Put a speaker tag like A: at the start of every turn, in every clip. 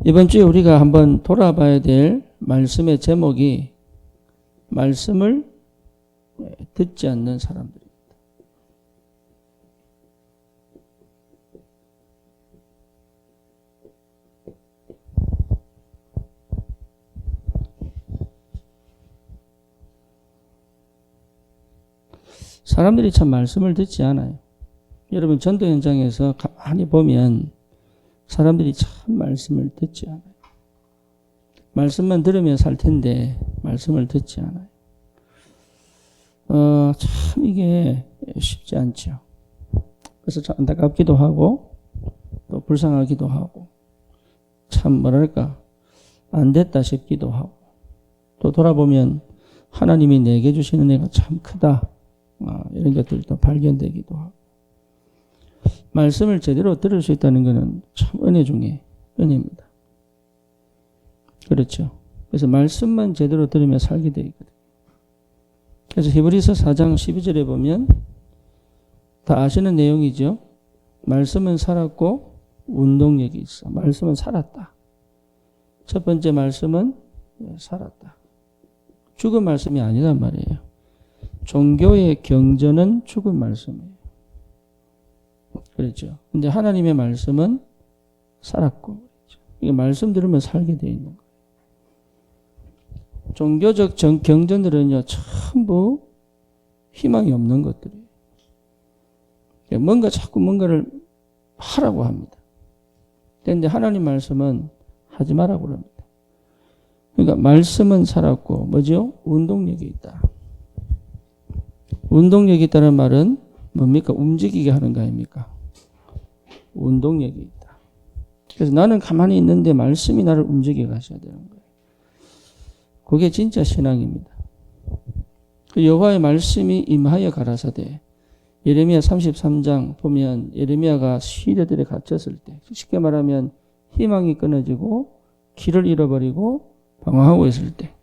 A: 이번 주에 우리가 한번 돌아봐야 될 말씀의 제목이 말씀을 듣지 않는 사람들입니다. 사람들이 참 말씀을 듣지 않아요. 여러분 전도 현장에서 가만히 보면 사람들이 참 말씀을 듣지 않아요. 말씀만 들으며 살 텐데 말씀을 듣지 않아요. 참 이게 쉽지 않죠. 그래서 참 안타깝기도 하고 또 불쌍하기도 하고 참 뭐랄까 안 됐다 싶기도 하고 또 돌아보면 하나님이 내게 주시는 은혜가 참 크다. 이런 것들도 발견되기도 하고 말씀을 제대로 들을 수 있다는 것은 참 은혜 중에 은혜입니다. 그렇죠. 그래서 말씀만 제대로 들으며 살게 되어 있거든요. 그래서 히브리서 4장 12절에 보면 다 아시는 내용이죠. 말씀은 살았고 운동력이 있어. 말씀은 살았다. 첫 번째 말씀은 살았다. 죽은 말씀이 아니란 말이에요. 종교의 경전은 죽은 말씀이에요. 그렇죠. 근데 하나님의 말씀은 살았고, 이게 말씀 들으면 살게 되어 있는 거예요. 종교적 경전들은요, 전부 희망이 없는 것들이에요. 자꾸 뭔가를 하라고 합니다. 그런데 하나님 말씀은 하지 말라고 합니다. 그러니까 말씀은 살았고, 뭐죠? 운동력이 있다. 운동력이 있다는 말은 뭡니까? 움직이게 하는 거 아닙니까? 운동력이 있다. 그래서 나는 가만히 있는데 말씀이 나를 움직여 가셔야 되는 거예요. 그게 진짜 신앙입니다. 그 여호와의 말씀이 임하여 가라사대. 예레미야 33장 보면 예레미야가 시대들에 갇혔을 때 쉽게 말하면 희망이 끊어지고 길을 잃어버리고 방황하고 있을 때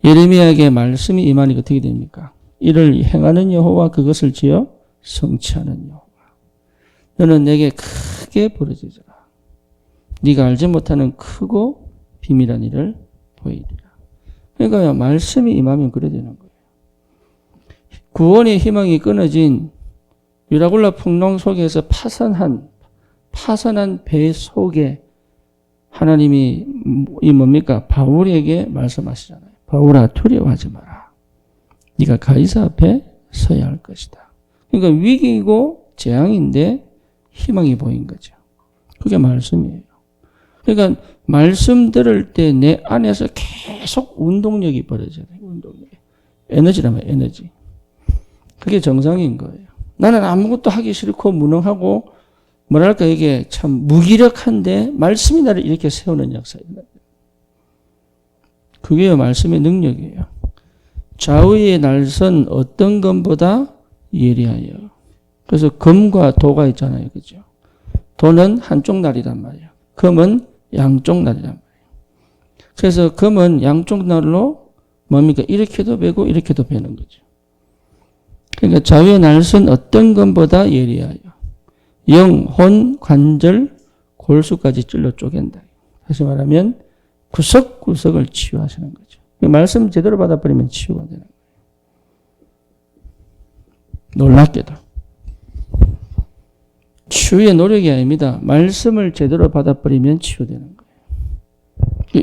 A: 예레미야에게 말씀이 임하니 어떻게 됩니까? 이를 행하는 여호와 그것을 지어 성취하는 여호와. 너는 내게 크게 부르짖으라. 네가 알지 못하는 크고 비밀한 일을 보이리라. 그러니까 말씀이 임하면 그래 되는 거예요. 구원의 희망이 끊어진 유라굴라 풍랑 속에서 파선한 배 속에 하나님이 뭡니까? 바울에게 말씀하시잖아요. 바울아 두려워하지 마라. 네가 가이사 앞에 서야 할 것이다. 그러니까 위기이고 재앙인데 희망이 보인 거죠. 그게 말씀이에요. 그러니까 말씀 들을 때 내 안에서 계속 운동력이 벌어져요. 운동력. 에너지라면 에너지. 그게 정상인 거예요. 나는 아무것도 하기 싫고 무능하고 뭐랄까 이게 참 무기력한데 말씀이 나를 이렇게 세우는 역사입니다. 그게 말씀의 능력이에요. 좌우의 날선 어떤 검보다 예리하여. 그래서 검과 도가 있잖아요. 그죠? 도는 한쪽 날이란 말이에요. 검은 양쪽 날이란 말이에요. 그래서 검은 양쪽 날로 뭡니까? 이렇게도 베고 이렇게도 베는 거죠. 그러니까 좌우의 날선 어떤 검보다 예리하여. 영, 혼, 관절, 골수까지 찔러 쪼갠다. 다시 말하면 구석구석을 치유하시는 거죠. 말씀 제대로 받아버리면 치유가 되는 거예요. 놀랍게도. 치유의 노력이 아닙니다. 말씀을 제대로 받아버리면 치유되는 거예요.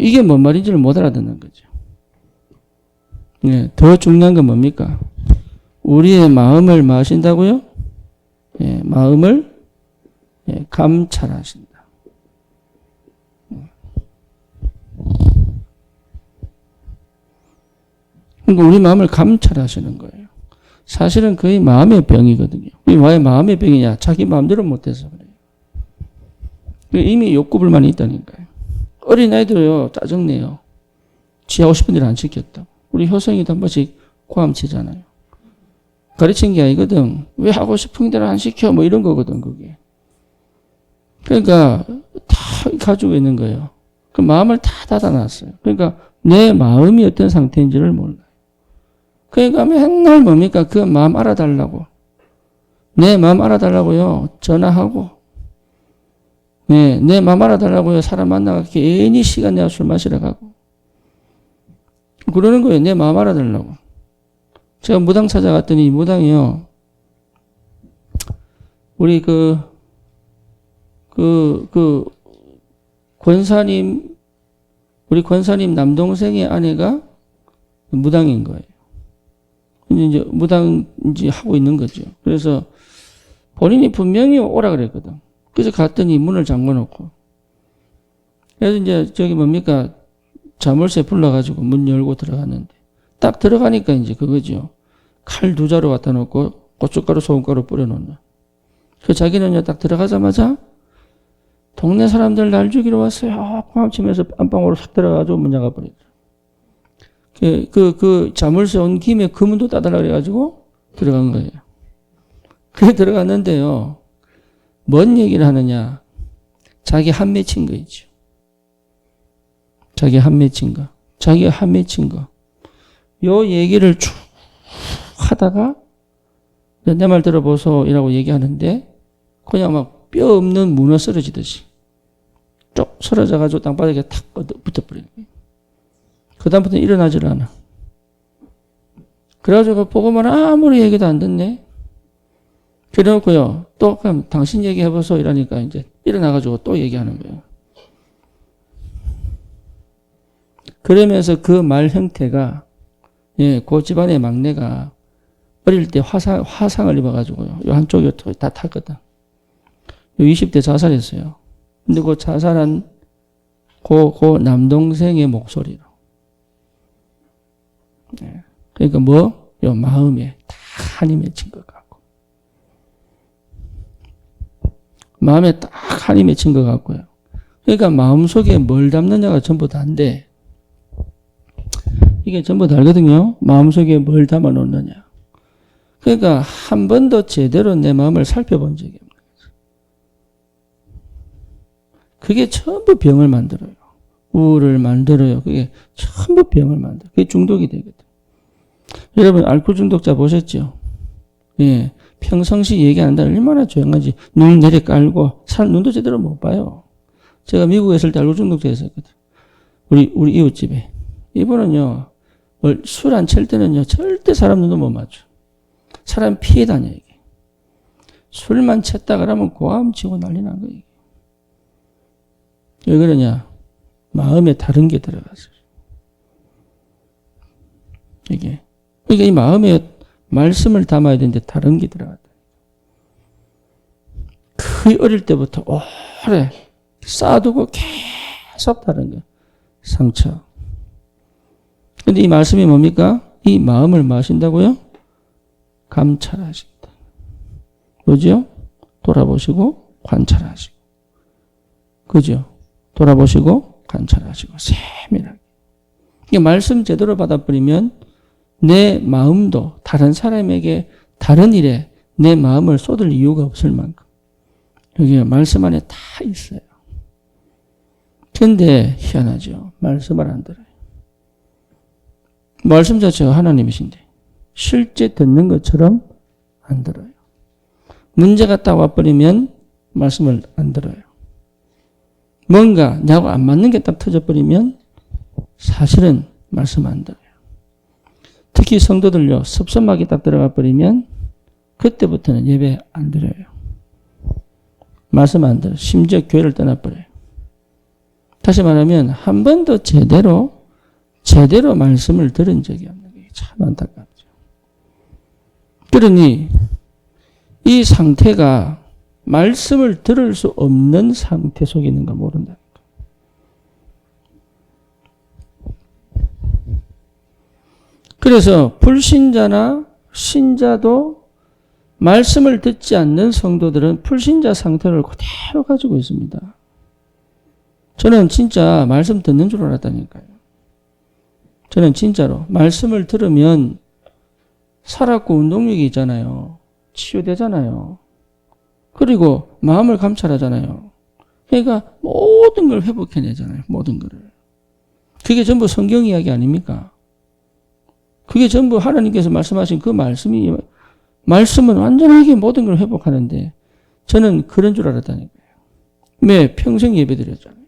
A: 이게 뭔 말인지를 못 알아듣는 거죠. 네, 더 중요한 건 뭡니까? 우리의 마음을 뭐 하신다고요? 네, 마음을 감찰하신다. 그러니까 우리 마음을 감찰하시는 거예요. 사실은 거의 마음의 병이거든요. 왜 마음의 병이냐? 자기 마음대로 못해서 그래요. 이미 욕구불만이 있다니까요. 어린아이들요 짜증내요. 지 하고 싶은 일을 안 시켰다. 우리 효성이도 한 번씩 고함치잖아요. 가르친 게 아니거든. 왜 하고 싶은 대로 안 시켜? 뭐 이런 거거든 그게. 그러니까 다 가지고 있는 거예요. 그 마음을 다 닫아놨어요. 그러니까 내 마음이 어떤 상태인지를 몰라요. 그러니까 맨날 뭡니까? 그 마음 알아달라고. 내 마음 알아달라고요. 전화하고. 네, 내 맘 알아달라고요. 사람 만나가 괜히 시간 내가 술 마시러 가고. 그러는 거예요. 내 마음 알아달라고. 제가 무당 찾아갔더니 무당이요. 우리 권사님, 우리 권사님 남동생의 아내가 무당인 거예요. 이제 무당인지 하고 있는 거죠. 그래서 본인이 분명히 오라 그랬거든. 그래서 갔더니 문을 잠궈 놓고. 그래서 이제 저기 뭡니까? 자물쇠 불러가지고 문 열고 들어갔는데 딱 들어가니까 이제 그거죠. 칼 2자루 갖다 놓고 고춧가루, 소금가루 뿌려놓는. 그 자기는요, 딱 들어가자마자 동네 사람들 날 죽이러 왔어요. 꽝 치면서 안방으로 싹 들어가가지고 문 잠가버리더라. 그 자물쇠 온 김에 그 문도 따달라 그래가지고 들어간 거예요. 그래 들어갔는데요. 뭔 얘기를 하느냐. 자기 한 맺힌 거 있죠. 자기 한 맺힌 거. 자기가 한 맺힌 거. 요 얘기를 쭉 하다가 내 말 들어보소 이라고 얘기하는데 그냥 막 뼈 없는 문어 쓰러지듯이 쭉 쓰러져가지고 땅바닥에 탁 붙어버리는 거예요. 그 다음부터는 일어나질 않아. 그래가지고 보고만 아무리 얘기도 안 듣네. 그래놓고요. 또 그럼 당신 얘기해보소 이러니까 이제 일어나가지고 또 얘기하는 거예요. 그러면서 그 말 형태가 그 집안의 막내가 어릴 때 화상을 입어가지고요. 요 한쪽이 다 탔거든. 요 20대 자살했어요. 근데 그 자살한 그 남동생의 목소리로. 그러니까 요 마음에 다 한이 맺힌 것 같고. 마음에 딱 한이 맺힌 것 같고요. 그러니까 마음속에 뭘 담느냐가 전부 다인데, 이게 전부 다르거든요. 마음속에 뭘 담아 놓느냐. 그러니까 한 번도 제대로 내 마음을 살펴본 적이 없는 거죠. 그게 전부 병을 만들어요. 우울을 만들어요. 그게 전부 병을 만들어요. 그게 중독이 되거든. 여러분 알코올 중독자 보셨죠? 예, 평상시 얘기 안 한다 얼마나 조용하지. 눈 내리 깔고 눈도 제대로 못 봐요. 제가 미국에 있을 때 알코올 중독자 있었거든. 우리 이웃집에. 이분은요. 술 안 칠 때는요. 절대 사람 눈도 못 맞춰. 사람 피해 다녀 이게. 술만 챘다 그러면 고함 치고 난리 난 거예요. 왜 그러냐? 마음에 다른 게 들어갔어요. 이게. 그러니까 이 마음에 말씀을 담아야 되는데 다른 게 들어갔다. 거의 어릴 때부터 오래 쌓아두고 계속 다른 거예요. 상처. 근데 이 말씀이 뭡니까? 이 마음을 마신다고요? 감찰하신다. 뭐죠? 돌아보시고 관찰하시고. 그죠? 돌아보시고 관찰하시고 세밀하게. 이 말씀 제대로 받아버리면 내 마음도 다른 사람에게 다른 일에 내 마음을 쏟을 이유가 없을 만큼 여기 말씀 안에 다 있어요. 근데 희한하죠. 말씀을 안 들어요. 말씀 자체가 하나님이신데 실제 듣는 것처럼 안 들어요. 문제가 딱 와버리면 말씀을 안 들어요. 뭔가 나하고 안 맞는 게 딱 터져버리면 사실은 말씀 안 들어요. 특히 성도들요. 섭섭하게 딱 들어가 버리면 그때부터는 예배 안 드려요. 말씀 안 들어요. 심지어 교회를 떠나버려요. 다시 말하면 한 번도 제대로 말씀을 들은 적이 없는 게 참 안타깝죠. 그러니 이 상태가 말씀을 들을 수 없는 상태 속에 있는 걸 모른다. 그래서 불신자나 신자도 말씀을 듣지 않는 성도들은 불신자 상태를 그대로 가지고 있습니다. 저는 진짜 말씀 듣는 줄 알았다니까요. 저는 진짜로 말씀을 들으면 살았고 운동력이 있잖아요. 치유되잖아요. 그리고 마음을 감찰하잖아요. 그러니까 모든 걸 회복해내잖아요. 모든 거를. 그게 전부 성경 이야기 아닙니까? 그게 전부 하나님께서 말씀하신 그 말씀은 완전하게 모든 걸 회복하는데 저는 그런 줄 알았다니까요. 왜? 평생 예배 드렸잖아요.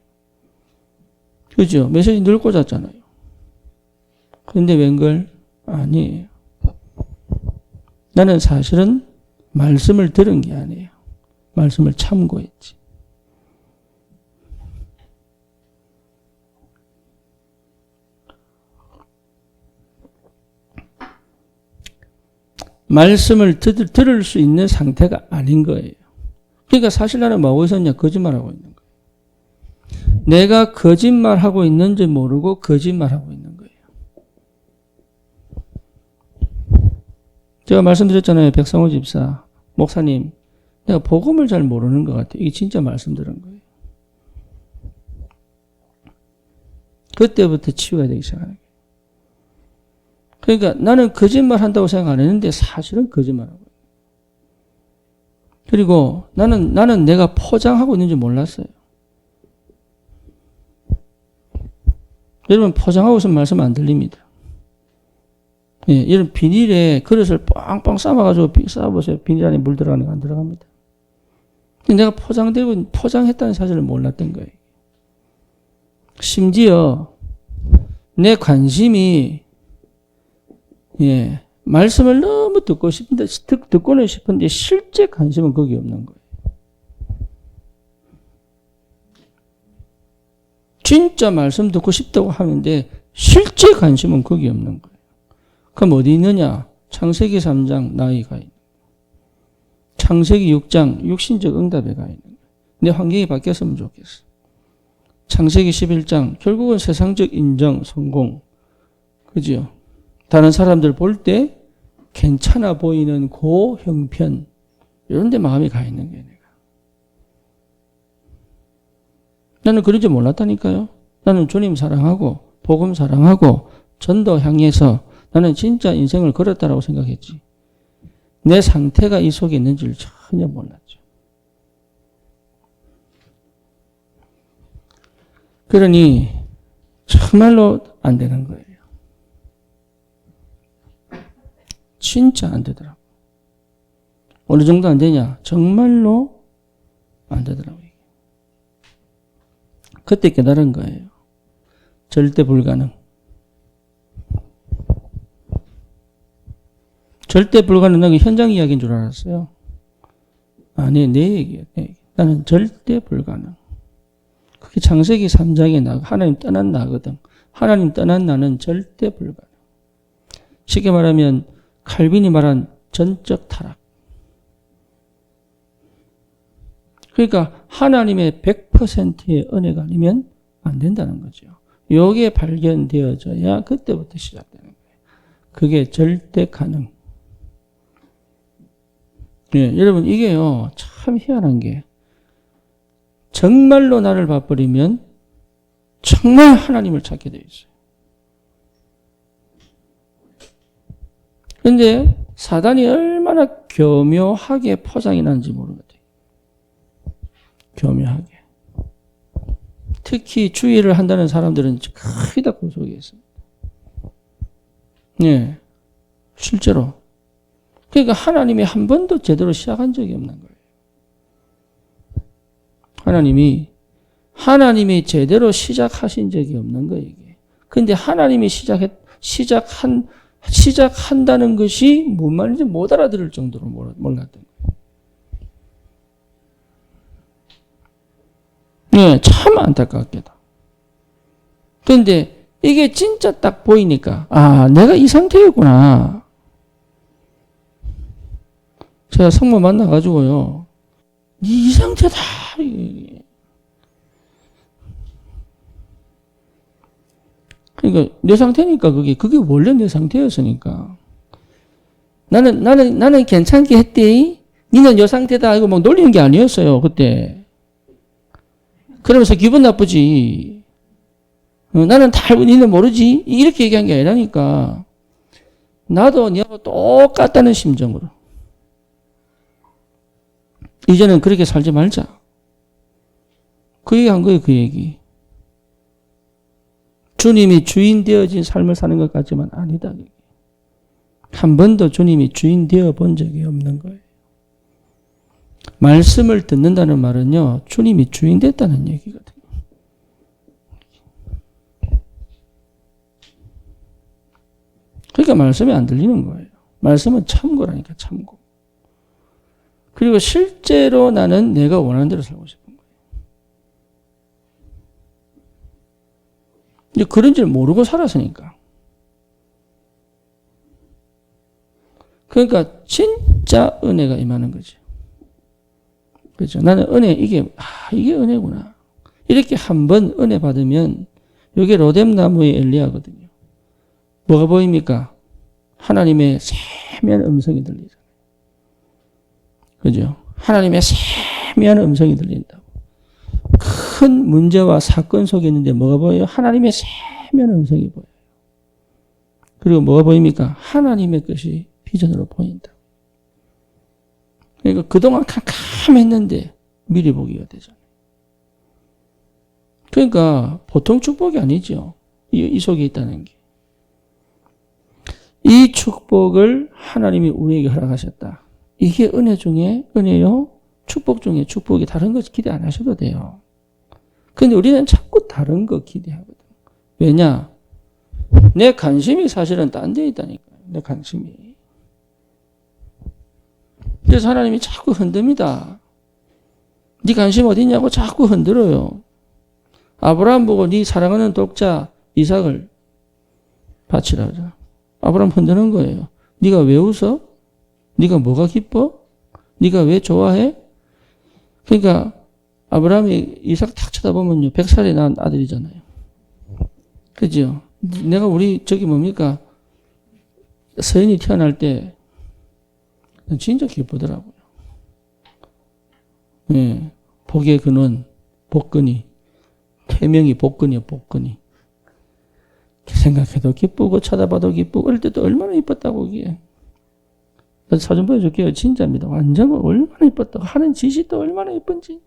A: 그죠? 메시지 늘 꽂았잖아요. 그런데 웬걸? 아니에요. 나는 사실은 말씀을 들은 게 아니에요. 말씀을 참고했지. 말씀을 들을 수 있는 상태가 아닌 거예요. 그러니까 사실 나는 뭐하고 있었냐? 거짓말하고 있는 거예요. 내가 거짓말하고 있는지 모르고 거짓말하고 있는 거예요. 제가 말씀드렸잖아요. 백성호 집사, 목사님, 내가 복음을 잘 모르는 것 같아요. 이게 진짜 말씀 들은 거예요. 그때부터 치워야 되기 시작하는 거예요. 그러니까 나는 거짓말 한다고 생각 안 했는데 사실은 거짓말하고 있어요. 그리고 나는 내가 포장하고 있는지 몰랐어요. 여러분 포장하고 있으면 말씀 안 들립니다. 예, 이런 비닐에 그릇을 빵빵 싸봐가지고 싸보세요. 비닐 안에 물 들어가는 거 안 들어갑니다. 내가 포장했다는 사실을 몰랐던 거예요. 심지어 내 관심이 말씀을 너무 듣고는 싶은데 실제 관심은 거기 없는 거예요. 진짜 말씀 듣고 싶다고 하는데 실제 관심은 거기 없는 거예요. 그럼 어디 있느냐? 창세기 3장 나에 가 있는 거예요. 창세기 6장 육신적 응답에 가 있는 거예요. 내 환경이 바뀌었으면 좋겠어. 창세기 11장 결국은 세상적 인정, 성공. 그죠? 다른 사람들 볼 때 괜찮아 보이는 고 형편 이런 데 마음이 가 있는 거예요. 내가. 나는 그런 줄 몰랐다니까요. 나는 주님 사랑하고 복음 사랑하고 전도 향해서 나는 진짜 인생을 걸었다라고 생각했지. 내 상태가 이 속에 있는지를 전혀 몰랐죠. 그러니 정말로 안 되는 거예요. 진짜 안 되더라고. 어느 정도 안 되냐? 정말로 안 되더라고요. 그때 깨달은 거예요. 절대 불가능. 절대 불가능한 현장 이야기인 줄 알았어요. 아니, 내 얘기예요. 내 얘기. 나는 절대 불가능. 그게 창세기 3장에 하나님 떠난 나거든. 하나님 떠난 나는 절대 불가능. 쉽게 말하면 칼빈이 말한 전적 타락. 그러니까 하나님의 100%의 은혜가 아니면 안 된다는 거죠. 이게 발견되어져야 그때부터 시작되는 거예요. 그게 절대 가능. 예, 여러분 이게요 참 희한한 게 정말로 나를 봐버리면 정말 하나님을 찾게 되어 있어요. 그런데 사단이 얼마나 교묘하게 포장이 나는지 모르거든요. 교묘하게. 특히 주의를 한다는 사람들은 거의 다 그 속에 있습니다. 네, 실제로. 그러니까 하나님이 한 번도 제대로 시작한 적이 없는 거예요. 하나님이 제대로 시작하신 적이 없는 거예요, 이게. 근데 하나님이 시작한다는 것이 뭔 말인지 못 알아들을 정도로 몰랐던 거예요. 네, 참 안타깝게도. 그런데 이게 진짜 딱 보이니까, 아, 내가 이 상태였구나. 제가 성모 만나가지고요, 이 상태다. 그러니까 내 상태니까 그게 원래 내 상태였으니까. 나는 괜찮게 했대. 니는 이 상태다. 이거 막 놀리는 게 아니었어요, 그때. 그러면서 기분 나쁘지. 나는 다 알고 니는 모르지. 이렇게 얘기한 게 아니라니까. 나도 니하고 똑같다는 심정으로. 이제는 그렇게 살지 말자. 그 얘기 한 거예요, 그 얘기. 주님이 주인 되어진 삶을 사는 것 같지만 아니다. 한 번도 주님이 주인 되어 본 적이 없는 거예요. 말씀을 듣는다는 말은요, 주님이 주인 됐다는 얘기거든요. 그러니까 말씀이 안 들리는 거예요. 말씀은 참고라니까, 참고. 그리고 실제로 나는 내가 원하는 대로 살고 싶은 거예요. 근데 그런 줄 모르고 살았으니까. 그러니까 진짜 은혜가 임하는 거죠. 그렇죠. 나는 은혜, 이게 은혜구나. 이렇게 한번 은혜 받으면, 이게 로뎀나무의 엘리야거든요. 뭐가 보입니까? 하나님의 세미한 음성이 들리잖아요. 그죠? 하나님의 세미한 음성이 들린다고. 큰 문제와 사건 속에 있는데 뭐가 보여요? 하나님의 세미한 음성이 보여요. 그리고 뭐가 보입니까? 하나님의 것이 비전으로 보인다. 그러니까 그동안 캄캄했는데 미리 보기가 되잖아요. 그러니까 보통 축복이 아니죠. 이 속에 있다는 게. 이 축복을 하나님이 우리에게 허락하셨다. 이게 은혜 중에 은혜요. 축복 중에 축복이 다른 것 기대 안 하셔도 돼요. 근데 우리는 자꾸 다른 거 기대하거든. 왜냐? 내 관심이 사실은 딴 데 있다니까요. 내 관심이. 그래서 하나님이 자꾸 흔듭니다. 네 관심 어디 있냐고 자꾸 흔들어요. 아브라함 보고 네 사랑하는 독자 이삭을 바치라 하자. 아브라함 흔드는 거예요. 네가 왜 웃어? 네가 뭐가 기뻐? 네가 왜 좋아해? 그러니까 아브라함이 이삭 탁 쳐다보면요. 100살이 난 아들이잖아요. 그죠? 내가 우리 저기 뭡니까? 서인이 태어날 때 진짜 기쁘더라고요. 예. 복의 근원, 복근이. 태명이 복근이요, 복근이. 생각해도 기쁘고 쳐다봐도 기쁘고 어릴 때도 얼마나 이뻤다고 그게. 사진 보여줄게요. 진짜입니다. 완전 얼마나 이뻤다고. 하는 짓이 또 얼마나 이쁜지.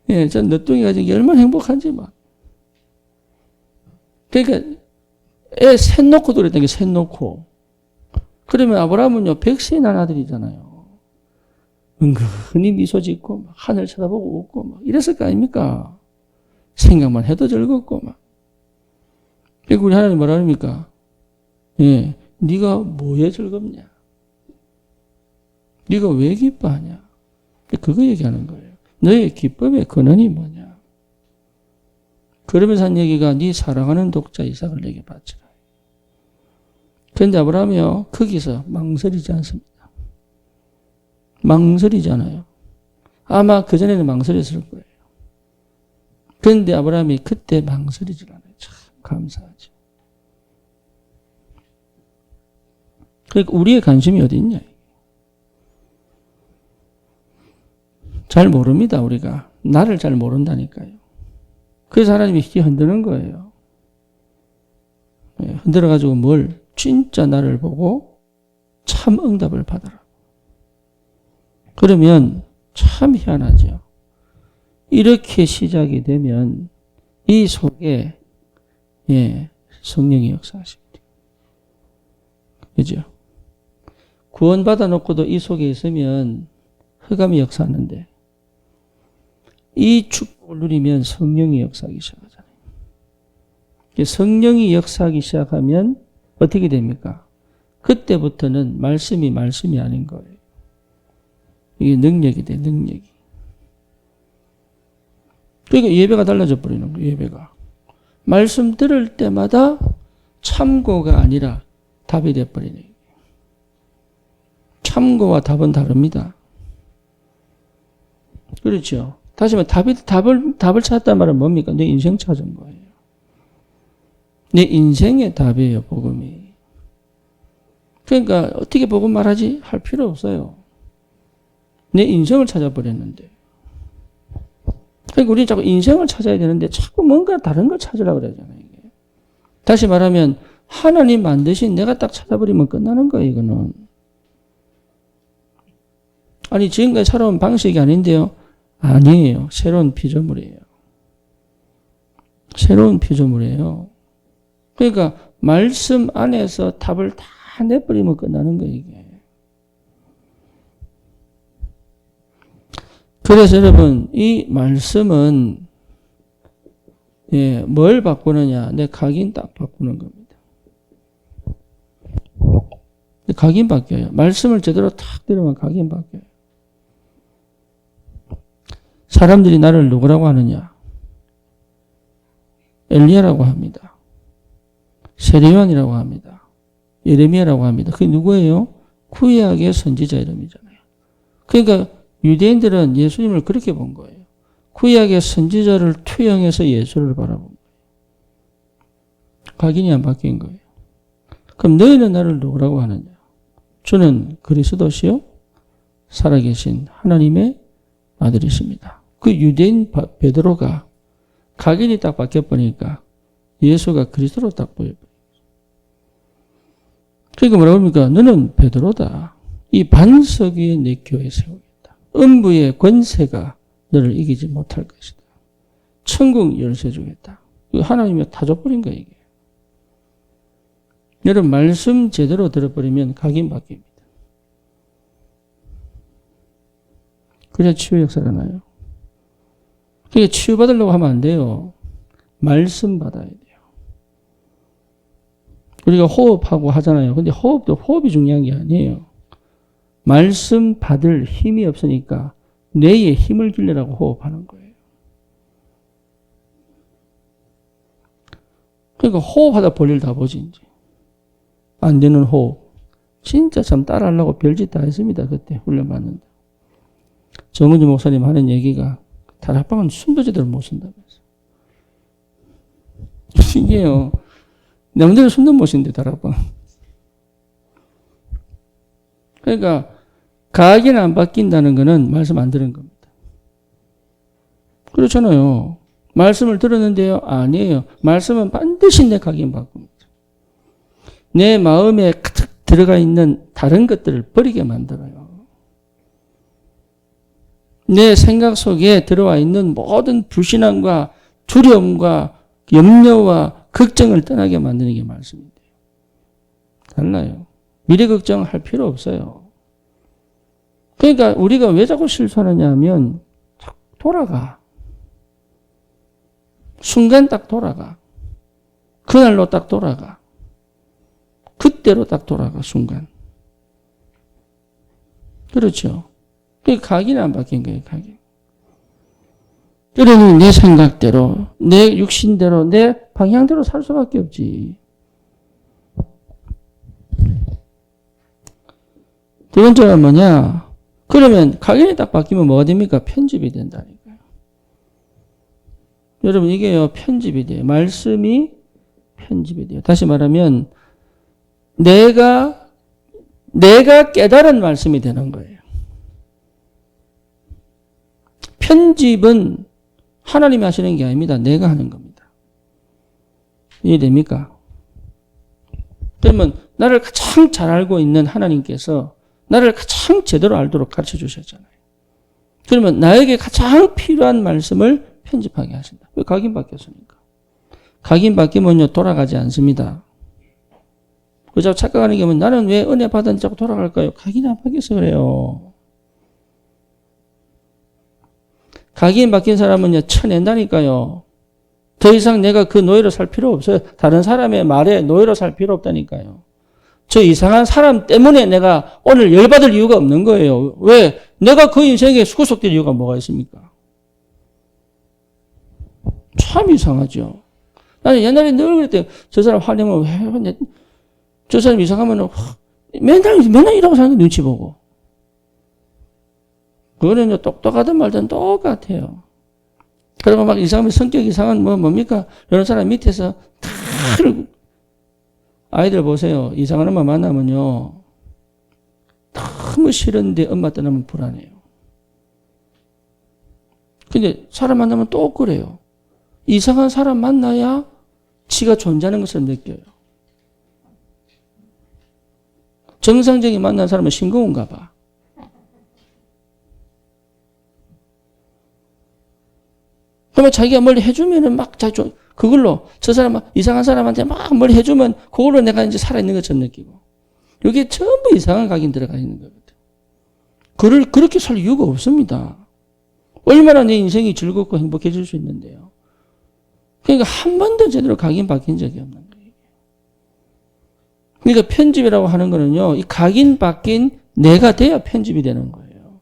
A: 예, 전 늦둥이 가진 게 얼마나 행복한지 막. 그러니까 애 셋 놓고 그랬던 게 셋 놓고. 그러면 아브라함은요 100세에 난 아들이잖아요. 은근히 미소 짓고 막 하늘 쳐다보고 웃고 막 이랬을 거 아닙니까? 생각만 해도 즐겁고 막. 그리고 우리 하나님 뭐라 합니까? 예, 네가 뭐에 즐겁냐? 네가 왜 기뻐하냐? 그거 얘기하는 거예요. 너의 기쁨의 근원이 뭐냐? 그러면서 한 얘기가 네 사랑하는 독자 이삭을 내게 바치라. 그런데 아브라함이요 거기서 망설이지 않습니다. 망설이지 않아요. 아마 그전에는 망설였을 거예요. 그런데 아브라함이 그때 망설이지 않아요. 참 감사하죠. 그러니까 우리의 관심이 어디 있냐? 잘 모릅니다, 우리가. 나를 잘 모른다니까요. 그래서 하나님이 흔드는 거예요. 흔들어가지고 뭘? 진짜 나를 보고 참 응답을 받아라. 그러면 참 희한하죠. 이렇게 시작이 되면 이 속에 성령이 역사하십니다. 그죠? 구원받아 놓고도 이 속에 있으면 흑암이 역사하는데 이 축복을 누리면 성령이 역사하기 시작하잖아요. 성령이 역사하기 시작하면 어떻게 됩니까? 그때부터는 말씀이 아닌 거예요. 이게 능력이 돼, 능력이. 그러니까 예배가 달라져 버리는 거예요, 예배가. 말씀 들을 때마다 참고가 아니라 답이 돼버리네요. 참고와 답은 다릅니다. 그렇죠. 다시 말해, 답을 찾았단 말은 뭡니까? 내 인생 찾은 거예요. 내 인생의 답이에요, 복음이. 그러니까 어떻게 복음 말하지? 할 필요 없어요. 내 인생을 찾아버렸는데. 그러니까 우리는 자꾸 인생을 찾아야 되는데 자꾸 뭔가 다른 걸 찾으려고 그러잖아요. 이게. 다시 말하면 하나님 만드신 내가 딱 찾아버리면 끝나는 거예요, 이거는. 아니, 지금까지 살아온 방식이 아닌데요. 아니에요. 새로운 피조물이에요. 새로운 피조물이에요. 그러니까 말씀 안에서 답을 다 내버리면 끝나는 거예요, 이게. 그래서 여러분, 이 말씀은, 뭘 바꾸느냐? 내 각인 딱 바꾸는 겁니다. 각인 바뀌어요. 말씀을 제대로 탁 들으면 각인 바뀌어요. 사람들이 나를 누구라고 하느냐? 엘리야라고 합니다. 세례요한이라고 합니다. 예레미야라고 합니다. 그게 누구예요? 구약의 선지자 이름이잖아요. 그러니까 유대인들은 예수님을 그렇게 본 거예요. 구약의 선지자를 투영해서 예수를 바라본 거예요. 각인이 안 바뀐 거예요. 그럼 너희는 나를 누구라고 하느냐? 저는 그리스도시요 살아계신 하나님의 아들이십니다. 그 유대인 베드로가 각인이 딱 바뀌어버리니까 예수가 그리스도로 딱 보여버려요. 그러니까 뭐라고 합니까? 너는 베드로다. 이 반석 위에 내 교회 세우겠다. 음부의 권세가 너를 이기지 못할 것이다. 천국 열쇠 주겠다. 하나님이 다 줘버린 거예요, 이게. 여러분, 말씀 제대로 들어버리면 각인 바뀝니다. 그래야 치유 역사가 나요. 그러니까 치유받으려고 하면 안 돼요. 말씀 받아야 돼요. 우리가 호흡하고 하잖아요. 근데 호흡이 중요한 게 아니에요. 말씀 받을 힘이 없으니까 뇌에 힘을 주려고 호흡하는 거예요. 그러니까 호흡하다 볼일 다 보지, 이제. 안 되는 호흡. 진짜 참 따라하려고 별짓 다 했습니다. 그때 훈련받는다. 정은지 목사님 하는 얘기가 다락방은 숨도 제대로 못 쓴다면서. 신기해요. 남들은 숨도 못 쉬는데 다락방. 그러니까 각인 안 바뀐다는 거는 말씀 안 들은 겁니다. 그렇잖아요. 말씀을 들었는데요? 아니에요. 말씀은 반드시 내 각인 바꿉니다. 내 마음에 가득 들어가 있는 다른 것들을 버리게 만들어요. 내 생각 속에 들어와 있는 모든 불신앙과 두려움과 염려와 걱정을 떠나게 만드는 게 말씀인데요. 달라요. 미래 걱정할 필요 없어요. 그러니까 우리가 왜 자꾸 실수하느냐 하면 돌아가. 순간 딱 돌아가. 그날로 딱 돌아가. 그때로 딱 돌아가, 순간. 그렇죠. 그게 각인이 안 바뀐 거예요, 각인. 그러니 내 생각대로, 내 육신대로, 내 방향대로 살 수밖에 없지. 두 번째가 뭐냐? 그러면 각인이 딱 바뀌면 뭐가 됩니까? 편집이 된다니까요. 여러분, 이게요, 편집이 돼요. 말씀이 편집이 돼요. 다시 말하면, 내가 깨달은 말씀이 되는 거예요. 편집은 하나님이 하시는 게 아닙니다. 내가 하는 겁니다. 이해됩니까? 그러면 나를 가장 잘 알고 있는 하나님께서 나를 가장 제대로 알도록 가르쳐 주셨잖아요. 그러면 나에게 가장 필요한 말씀을 편집하게 하신다. 왜? 각인 바뀌었으니까. 각인 바뀌면요, 돌아가지 않습니다. 그저 착각하는 게 뭐냐면 나는 왜 은혜 받았는지 자꾸 돌아갈까요? 각인 안 바뀌어서 그래요. 각인 바뀐 사람은요, 쳐낸다니까요. 더 이상 내가 그 노예로 살 필요 없어요. 다른 사람의 말에 노예로 살 필요 없다니까요. 저 이상한 사람 때문에 내가 오늘 열받을 이유가 없는 거예요. 왜? 내가 그 인생에 구속될 이유가 뭐가 있습니까? 참 이상하죠. 나는 옛날에 늘 그랬대요. 저 사람 화내면 왜 화내? 저 사람 이상하면 맨날 이러고 사는 게 눈치 보고. 그거는요, 똑똑하든 말든 똑같아요. 그리고 막 이상하면 성격 이상한 뭡니까? 이런 사람 밑에서 다 아이들 보세요. 이상한 엄마 만나면요, 너무 싫은데 엄마 떠나면 불안해요. 근데 사람 만나면 또 그래요. 이상한 사람 만나야 지가 존재하는 것을 느껴요. 정상적인 만난 사람은 싱거운가 봐. 그러면 자기가 뭘 해주면은 막 그걸로 저 사람 이상한 사람한테 막 뭘 해주면 그걸로 내가 이제 살아있는 것처럼 느끼고. 여기에 전부 이상한 각인 들어가 있는 거거든. 그렇게 살 이유가 없습니다. 얼마나 내 인생이 즐겁고 행복해질 수 있는데요. 그러니까 한 번도 제대로 각인 바뀐 적이 없는 거예요. 그러니까 편집이라고 하는 거는요, 이 각인 바뀐 내가 돼야 편집이 되는 거예요.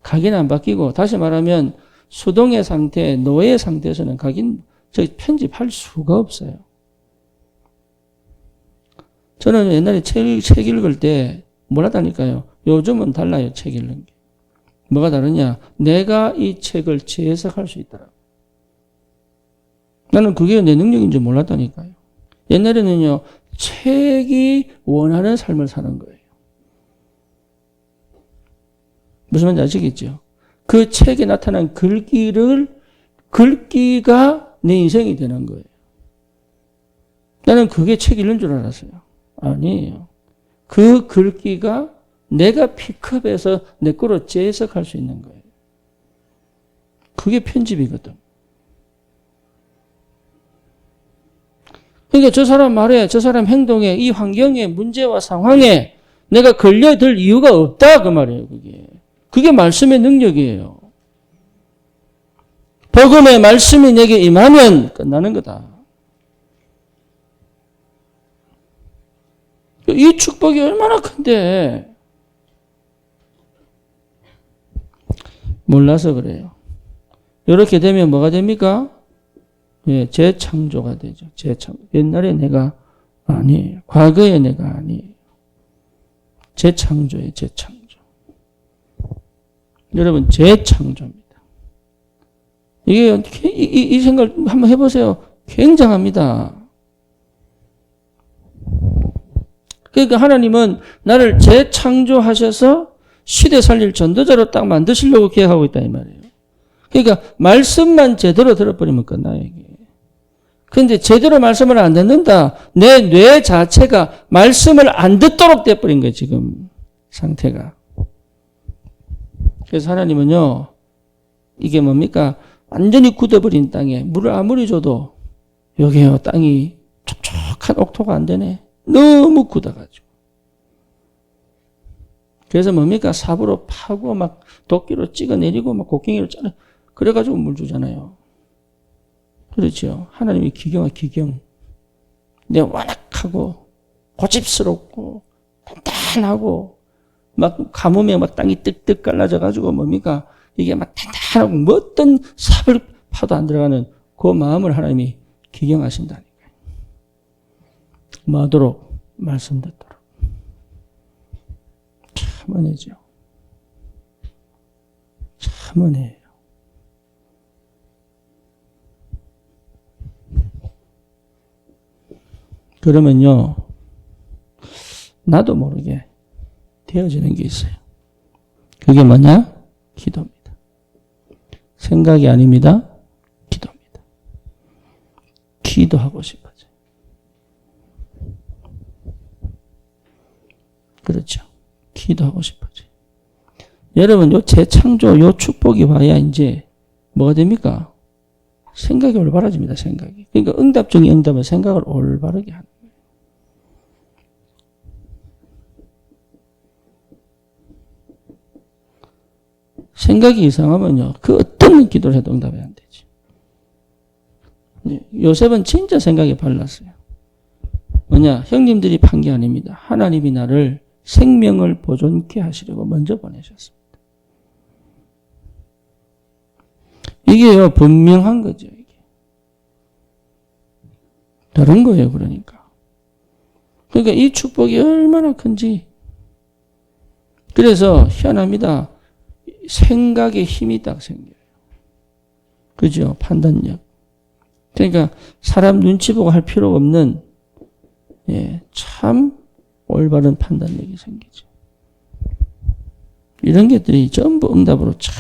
A: 각인 안 바뀌고, 다시 말하면 수동의 상태, 노예 상태에서는 편집할 수가 없어요. 저는 옛날에 책 읽을 때 뭐라다니까요. 요즘은 달라요, 책 읽는 게. 뭐가 다르냐? 내가 이 책을 재해석할 수 있더라고요. 나는 그게 내 능력인 줄 몰랐다니까요. 옛날에는요, 책이 원하는 삶을 사는 거예요. 무슨 말인지 아시겠죠? 그 책에 나타난 글귀가 내 인생이 되는 거예요. 나는 그게 책 읽는 줄 알았어요. 아니에요. 그 글귀가 내가 픽업해서 내 거로 재해석할 수 있는 거예요. 그게 편집이거든. 그러니까 저 사람 말에, 저 사람 행동에, 이 환경에, 문제와 상황에 내가 걸려들 이유가 없다 그 말이에요. 그게 말씀의 능력이에요. 복음의 말씀이 내게 임하면 끝나는 거다. 이 축복이 얼마나 큰데 몰라서 그래요. 이렇게 되면 뭐가 됩니까? 예, 재창조가 되죠. 옛날에 내가 아니에요. 과거에 내가 아니에요. 재창조예요. 재창조. 여러분 재창조입니다. 이게 이 생각 한번 해보세요. 굉장합니다. 그러니까 하나님은 나를 재창조하셔서 시대 살릴 전도자로 딱 만드시려고 계획하고 있다 이 말이에요. 그러니까 말씀만 제대로 들어버리면 끝나요 이게. 그런데 제대로 말씀을 안 듣는다. 내 뇌 자체가 말씀을 안 듣도록 돼버린 거예요 지금 상태가. 그래서 하나님은요. 이게 뭡니까? 완전히 굳어버린 땅에 물을 아무리 줘도 여기요 땅이 촉촉한 옥토가 안 되네. 너무 굳어가지고. 그래서 뭡니까? 삽으로 파고 막 도끼로 찍어내리고 막 곡괭이로 자르 그래가지고 물 주잖아요. 그렇죠. 하나님이 기경아 기경. 내가 완악하고 고집스럽고 단단하고 막 가뭄에 막 땅이 뜩뜩 갈라져가지고 뭡니까? 이게 막 단단하고 뭐 어떤 삽을 파도 안 들어가는 그 마음을 하나님이 기경하신다니까요. 뭐하도록? 말씀 듣도록. 참 은혜죠. 참 은혜예요. 그러면요. 나도 모르게 되어지는 게 있어요. 그게 뭐냐? 기도입니다. 생각이 아닙니다. 기도입니다. 기도하고 싶어져요. 그렇죠. 기도하고 싶어져요. 여러분, 요 재창조, 요 축복이 와야 이제 뭐가 됩니까? 생각이 올바라집니다. 생각이. 그러니까 응답 중에 응답은 생각을 올바르게 하는 거예요. 생각이 이상하면요. 그 어떤 기도를 해도 응답이 안 되지. 요셉은 진짜 생각이 발랐어요. 뭐냐? 형님들이 판 게 아닙니다. 하나님이 나를 생명을 보존케 하시려고 먼저 보내셨습니다. 이게요, 분명한 거죠, 이게. 다른 거예요, 그러니까. 그러니까 이 축복이 얼마나 큰지. 그래서 희한합니다. 생각에 힘이 딱 생겨요. 그죠? 판단력. 그러니까 사람 눈치 보고 할 필요가 없는, 예, 참 올바른 판단력이 생기죠. 이런 것들이 전부 응답으로 참.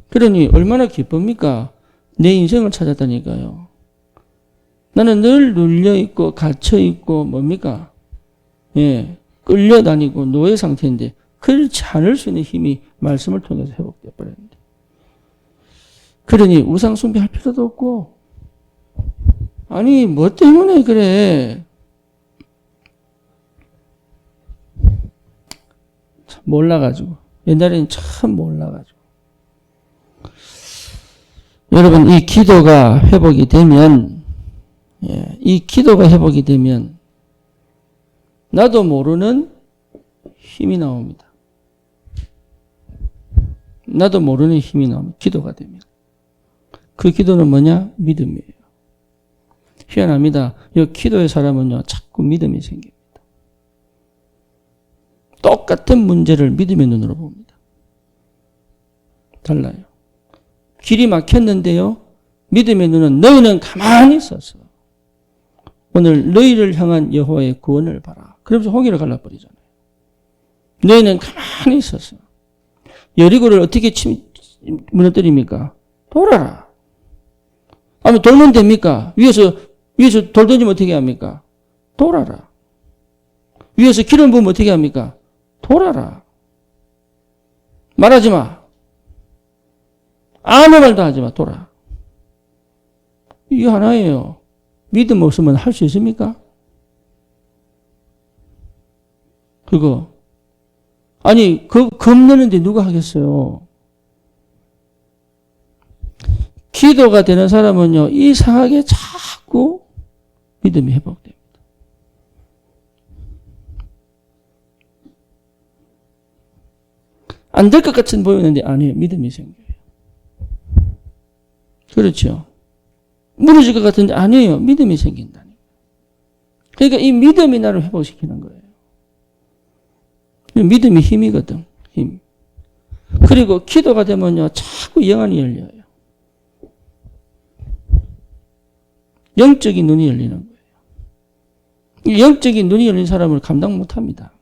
A: 그러니 얼마나 기쁩니까? 내 인생을 찾았다니까요. 나는 늘 눌려있고 갇혀있고 뭡니까? 예, 끌려다니고 노예 상태인데 그렇지 않을 수 있는 힘이 말씀을 통해서 회복되어 버렸는데. 그러니 우상 숭배할 필요도 없고 아니 뭐 때문에 그래. 참 몰라가지고. 옛날에는 참 몰라가지고. 여러분, 이 기도가 회복이 되면, 이 기도가 회복이 되면, 나도 모르는 힘이 나옵니다. 나도 모르는 힘이 나옵니다. 기도가 되면. 그 기도는 뭐냐? 믿음이에요. 희한합니다. 이 기도의 사람은요, 자꾸 믿음이 생깁니다. 똑같은 문제를 믿음의 눈으로 봅니다. 달라요. 길이 막혔는데요, 믿음의 눈은 너희는 가만히 있어서 오늘 너희를 향한 여호와의 구원을 봐라. 그러면서 홍해를 갈라버리잖아요. 너희는 가만히 있어서 여리고를 어떻게 무너뜨립니까? 돌아라. 아니 돌면 됩니까? 위에서 돌 던지면 어떻게 합니까? 돌아라. 위에서 기름 부으면 어떻게 합니까? 돌아라. 말하지 마. 아무 말도 하지 마. 돌아. 이게 하나예요. 믿음 없으면 할 수 있습니까? 그거. 아니, 겁내는데 누가 하겠어요? 기도가 되는 사람은요, 이상하게 자꾸 믿음이 회복됩니다. 안 될 것 같은 보이는데 아니에요. 믿음이 생겨요. 그렇죠. 무너질 것 같은데 아니에요. 믿음이 생긴다니. 그러니까 이 믿음이 나를 회복시키는 거예요. 믿음이 힘이거든. 힘. 그리고 기도가 되면요. 자꾸 영안이 열려요. 영적인 눈이 열리는 거예요. 영적인 눈이 열린 사람을 감당 못합니다.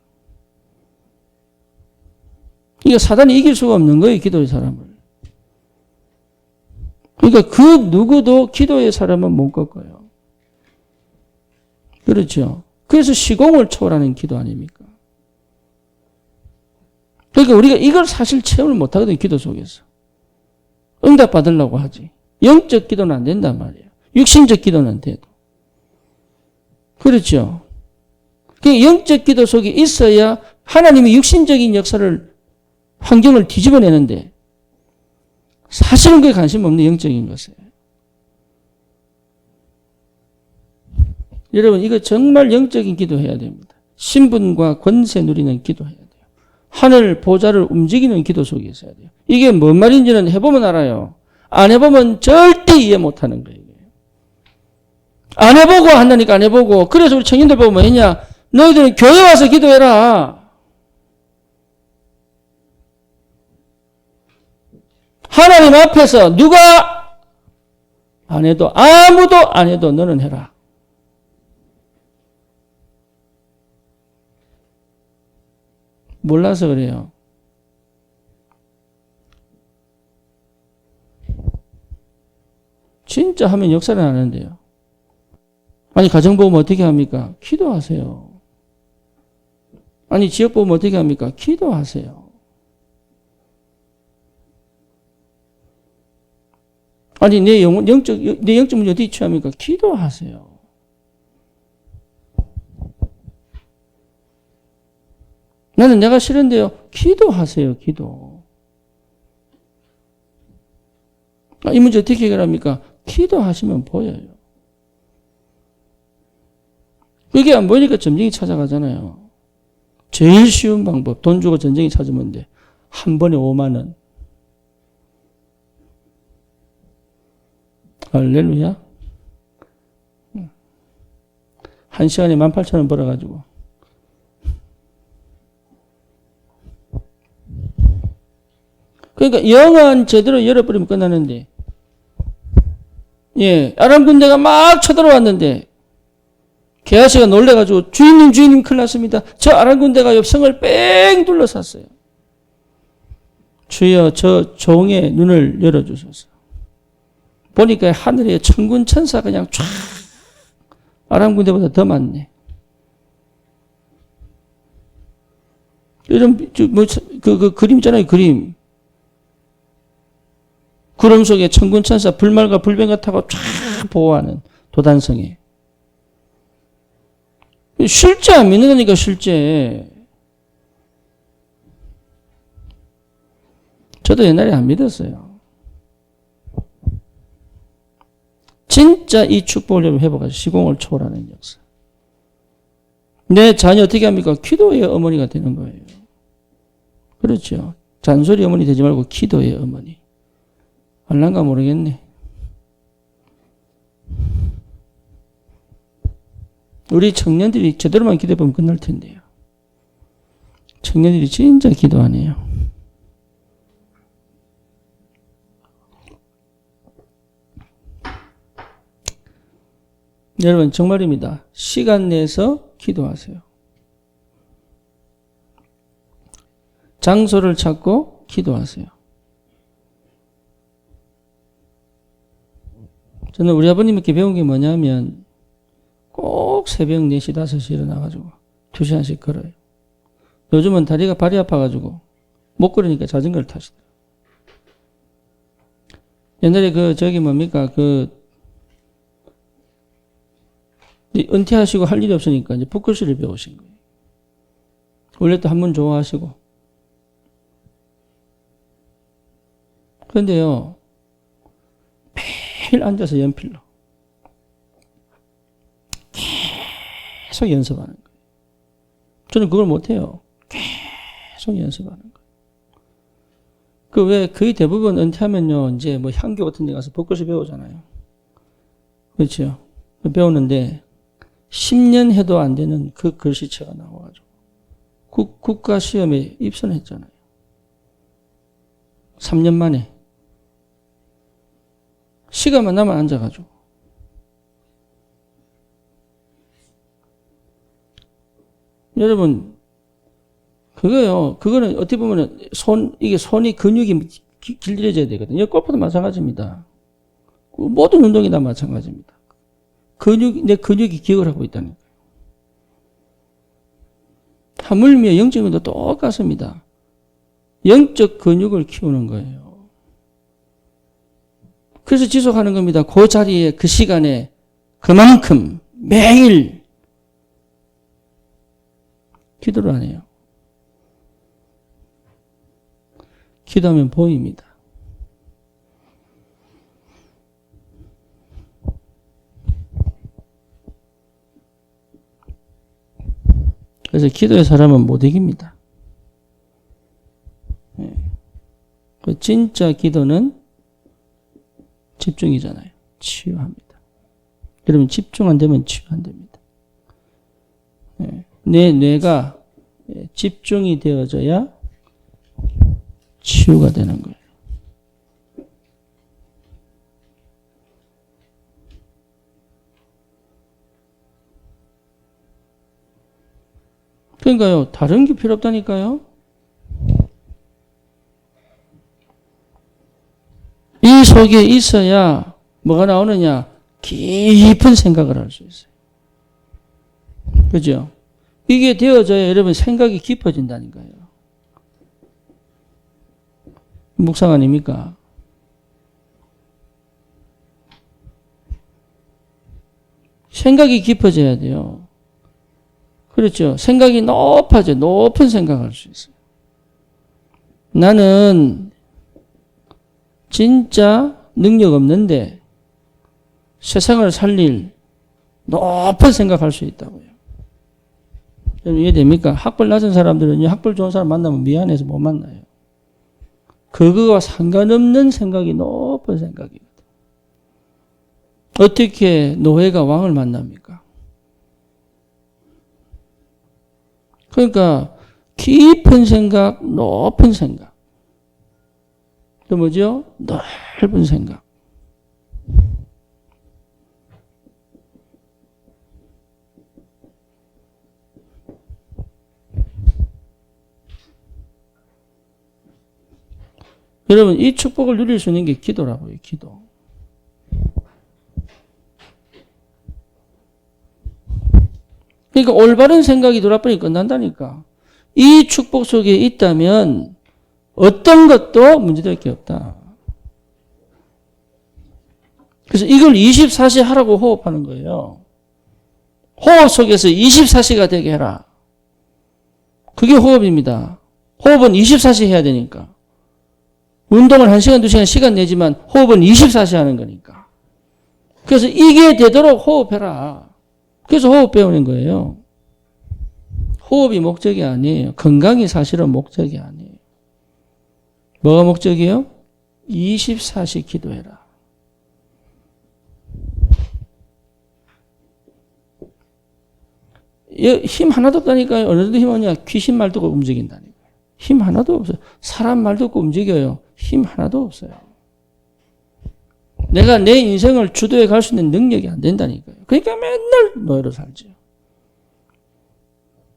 A: 이게 사단이 이길 수가 없는 거예요. 기도의 사람을. 그러니까 그 누구도 기도의 사람은 못 꺾어요. 그렇죠. 그래서 시공을 초월하는 기도 아닙니까? 그러니까 우리가 이걸 사실 체험을 못 하거든요. 기도 속에서. 응답 받으려고 하지. 영적 기도는 안 된단 말이에요. 육신적 기도는 돼도. 그렇죠. 그 영적 기도 속에 있어야 하나님이 육신적인 역사를 환경을 뒤집어내는데 사실은 그게 관심 없는 영적인 것이에요. 여러분 이거 정말 영적인 기도해야 됩니다. 신분과 권세 누리는 기도해야 돼요. 하늘 보좌를 움직이는 기도 속에 있어야 돼요. 이게 뭔 말인지는 해보면 알아요. 안 해보면 절대 이해 못하는 거예요. 안 해보고 한다니까 안 해보고. 그래서 우리 청년들 보고 뭐 했냐. 너희들은 교회 와서 기도해라. 하나님 앞에서 누가 안 해도 아무도 안 해도 너는 해라. 몰라서 그래요. 진짜 하면 역사는 나는데요. 아니 가정 보면 어떻게 합니까? 기도하세요. 아니 지역 보면 어떻게 합니까? 기도하세요. 아니 내 영적 문제 어떻게 취합니까? 기도하세요. 나는 내가 싫은데요. 기도하세요. 기도. 이 문제 어떻게 해결합니까? 기도하시면 보여요. 그게 안 보이니까 점쟁이 찾아가잖아요. 제일 쉬운 방법. 돈 주고 점쟁이 찾으면 돼. 한 번에 5만 원. 할렐루야. 한 시간에 18,000원 벌어가지고. 그러니까 영안 제대로 열어버리면 끝나는데, 예, 아람 군대가 막 쳐들어왔는데, 게하시가 놀래가지고 주인님 큰일 났습니다. 저 아람 군대가 옆성을 뺑 둘러쌌어요. 주여 저 종의 눈을 열어주소서. 보니까 하늘에 천군 천사 그냥 쫙 아람 군대보다 더 많네. 이런 그 그림 있잖아요. 그림. 구름 속에 천군 천사 불말과 불병가 타고 쫙 보호하는 도단성에. 실제 안 믿는다니까 실제. 저도 옛날에 안 믿었어요. 진짜 이 축복을 회복하셔. 시공을 초월하는 역사. 내 자녀 어떻게 합니까? 기도의 어머니가 되는 거예요. 그렇죠. 잔소리 어머니 되지 말고 기도의 어머니. 알란가 모르겠네. 우리 청년들이 제대로만 기도해보면 끝날 텐데요. 청년들이 진짜 기도 안 해요. 여러분 정말입니다. 시간 내서 기도하세요. 장소를 찾고 기도하세요. 저는 우리 아버님께 배운 게 뭐냐면 꼭 새벽 4시, 5시 일어나가지고 2시간씩 걸어요. 요즘은 다리가 발이 아파가지고 못 걸으니까 자전거를 타시더라고요. 옛날에 저기 뭡니까 은퇴하시고 할 일이 없으니까 이제 붓글씨를 배우신 거예요. 원래 또 한문 좋아하시고. 그런데요, 매일 앉아서 연필로 계속 연습하는 거예요. 저는 그걸 못해요. 계속 연습하는 거예요. 왜 거의 대부분 은퇴하면요, 이제 뭐 향교 같은 데 가서 붓글씨 배우잖아요. 그렇죠. 배우는데 10년 해도 안 되는 그 글씨체가 나와가지고 국가시험에 입선했잖아요. 3년 만에. 시간만 나면 앉아가지고. 여러분, 그거는 어떻게 보면 이게 손이 근육이 길들여져야 되거든요. 골프도 마찬가지입니다. 모든 운동이 다 마찬가지입니다. 내 근육이 기억을 하고 있다는 거예요. 하물며 영적인도 똑같습니다. 영적 근육을 키우는 거예요. 그래서 지속하는 겁니다. 그 자리에, 그 시간에, 그만큼 매일 기도를 안 해요. 기도하면 보입니다. 그래서 기도의 사람은 못 이깁니다. 진짜 기도는 집중이잖아요. 치유합니다. 여러분 집중 안 되면 치유 안 됩니다. 내 뇌가 집중이 되어져야 치유가 되는 거예요. 그러니까요, 다른 게 필요 없다니까요. 이 속에 있어야 뭐가 나오느냐? 깊은 생각을 할 수 있어요. 그죠? 이게 되어져야 여러분 생각이 깊어진다니까요. 묵상 아닙니까? 생각이 깊어져야 돼요. 그렇죠. 생각이 높아져. 높은 생각을 할 수 있어요. 나는 진짜 능력 없는데 세상을 살릴 높은 생각할 수 있다고요. 이해됩니까? 학벌 낮은 사람들은 학벌 좋은 사람 만나면 미안해서 못 만나요. 그거와 상관없는 생각이 높은 생각이거든. 어떻게 노예가 왕을 만납니까? 그러니까 깊은 생각, 높은 생각. 또 뭐죠? 넓은 생각. 여러분, 이 축복을 누릴 수 있는 게 기도라고요, 기도. 그러니까 올바른 생각이 돌아보니 끝난다니까. 이 축복 속에 있다면 어떤 것도 문제될 게 없다. 그래서 이걸 24시 하라고 호흡하는 거예요. 호흡 속에서 24시가 되게 해라. 그게 호흡입니다. 호흡은 24시 해야 되니까. 운동을 1시간, 2시간 시간 내지만 호흡은 24시 하는 거니까. 그래서 이게 되도록 호흡해라. 그래서 호흡 배우는 거예요. 호흡이 목적이 아니에요. 건강이 사실은 목적이 아니에요. 뭐가 목적이에요? 24시 기도해라. 힘 하나도 없다니까요. 어느 정도 힘 오냐? 귀신 말 듣고 움직인다니까요. 힘 하나도 없어요. 사람 말 듣고 움직여요. 힘 하나도 없어요. 내가 내 인생을 주도해 갈 수 있는 능력이 안 된다니까요. 그러니까 맨날 노예로 살죠.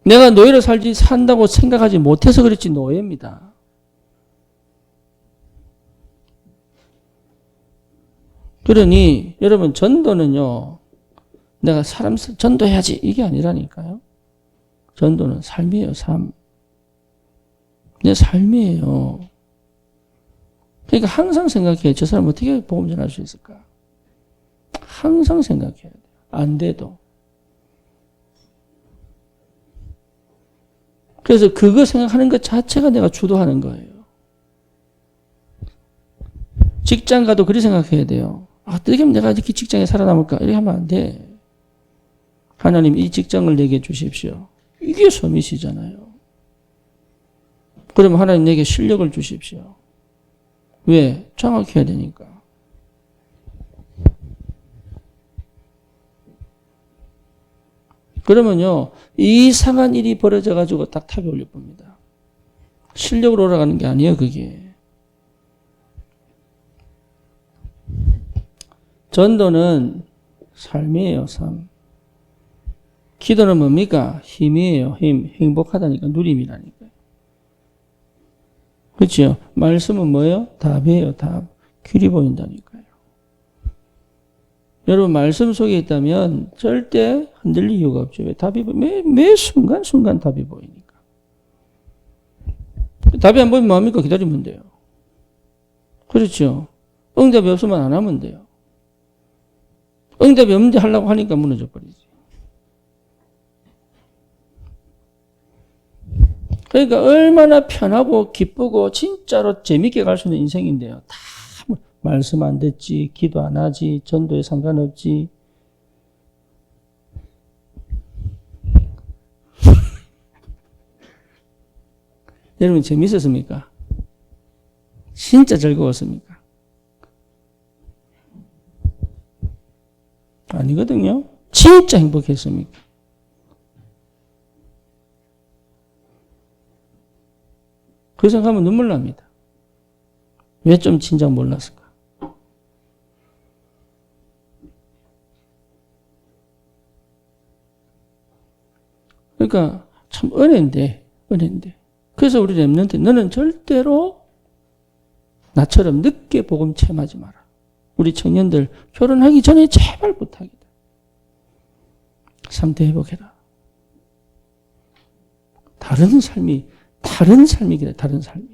A: 내가 노예로 산다고 생각하지 못해서 그렇지 노예입니다. 그러니 여러분 전도는요. 내가 사람 전도해야지 이게 아니라니까요. 전도는 삶이에요. 삶. 내 삶이에요. 그러니까 항상 생각해. 저 사람 어떻게 복음 전할 수 있을까? 항상 생각해야 돼요. 안 돼도. 그래서 그거 생각하는 것 자체가 내가 주도하는 거예요. 직장 가도 그렇게 생각해야 돼요. 어떻게 하면 내가 이렇게 직장에 살아남을까? 이렇게 하면 안 돼. 하나님 이 직장을 내게 주십시오. 이게 서밋이잖아요. 그러면 하나님 내게 실력을 주십시오. 왜? 장악해야 되니까. 그러면요, 이상한 일이 벌어져가지고 딱 탑에 올릴 겁니다. 실력으로 올라가는 게 아니에요, 그게. 전도는 삶이에요, 삶. 기도는 뭡니까? 힘이에요, 힘. 행복하다니까, 누림이라니까요. 그렇죠? 말씀은 뭐예요? 답이에요, 답. 길이 보인다니까요. 여러분, 말씀 속에 있다면 절대 흔들릴 이유가 없죠. 왜? 답이, 매 순간 답이 보이니까. 답이 안 보이면 뭐합니까? 기다리면 돼요. 그렇죠? 응답이 없으면 안 하면 돼요. 응답이 없는데 하려고 하니까 무너져 버리지. 그러니까 얼마나 편하고 기쁘고 진짜로 재밌게 갈 수 있는 인생인데요. 다 말씀 안 듣지, 기도 안 하지, 전도에 상관없지. 여러분 재밌었습니까? 진짜 즐거웠습니까? 아니거든요. 진짜 행복했습니까? 그 생각하면 눈물 납니다. 왜 좀 진작 몰랐을까? 그러니까 참 은혜인데. 그래서 우리 렘넌트 너는 절대로 나처럼 늦게 복음 체험하지 마라. 우리 청년들 결혼하기 전에 제발 부탁이다. 3대 회복해라. 다른 삶이래, 다른 삶이.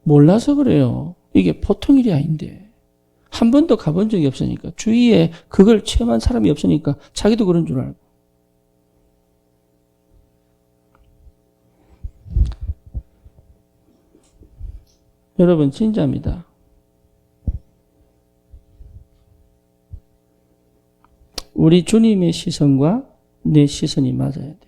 A: 몰라서 그래요. 이게 보통 일이 아닌데. 한 번도 가본 적이 없으니까. 주위에 그걸 체험한 사람이 없으니까 자기도 그런 줄 알고. 여러분, 진짜입니다. 우리 주님의 시선과 내 시선이 맞아야 돼요.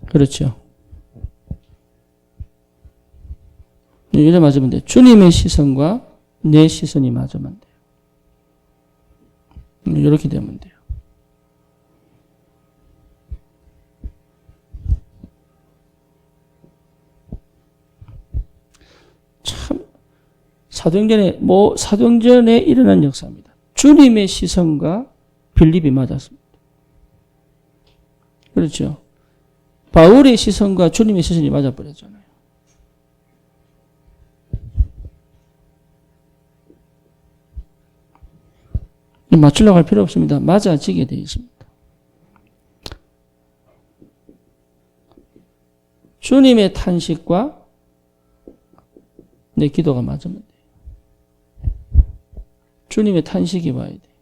A: 그렇죠. 이래 맞으면 돼요. 주님의 시선과 내 시선이 맞으면 돼요. 이렇게 되면 돼요. 참 사도행전에 일어난 역사입니다. 주님의 시선과 빌립이 맞았습니다. 그렇죠. 바울의 시선과 주님의 시선이 맞아버렸잖아요. 맞추려고 할 필요 없습니다. 맞아지게 되어 있습니다. 주님의 탄식과 내 기도가 맞으면 돼요. 주님의 탄식이 와야 돼요.